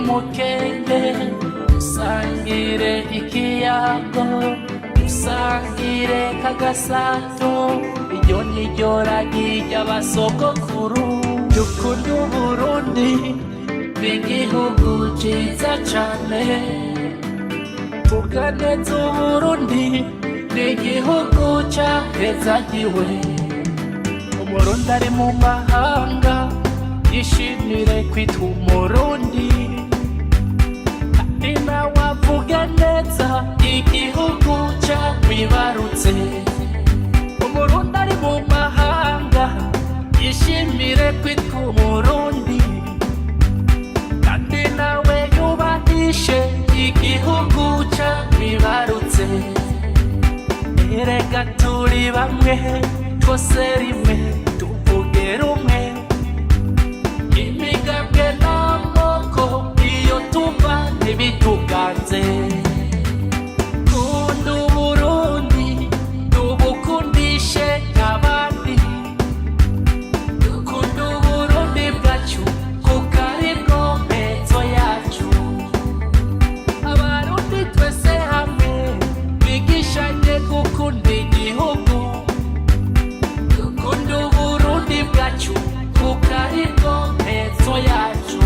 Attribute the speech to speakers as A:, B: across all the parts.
A: umukende dusangire ikiyago dusangire kagasato iryo niryo ragi ry'abasogokuru dukunda Uburundi n'igihugu ciza cane vuga neza Uburundi n'igihugu cahezagiwe Umurundi ari mu mahanga yishimire kwitwa Umurundi kandi nawe avuge neza igihugu camwibarutse Umurundi ari mu mahanga yishimire kwitwa Umurundi kandi nawe yubahishe igihugu camwibarutse erega turi bamwe twose rimwe tuvuge rumwe imigambwe n'amoko iyo tuva ntibituganze kunda Uburundi tubukundishe nk'abandi dukunda Uburundi bwacu kuko aribwo mpezo yacu abarundi twese hamwe bigishanye gukunda igihugu dukunda Uburundi bwacu kuko aribwo mpezo yacu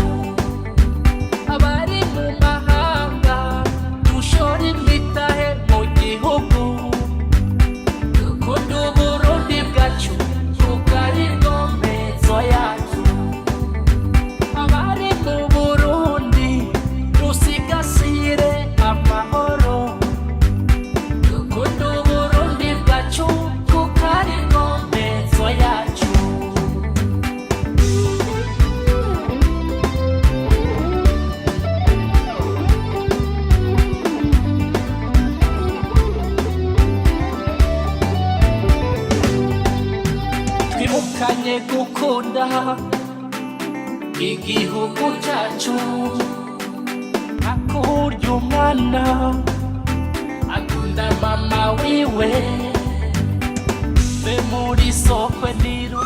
A: abari mu mahanga dushora imitahe mu gihugu dukunda Uburundi bwacu kuko aribwo mpezo yacu abari mu Burundi dusigasire amahoro dukunda Uburundi bwacu kuko aribwo mpezo yacu twibukanye gukunda igihugu cyacu akurya umwana akunda mama wiwe be muri sokwe niro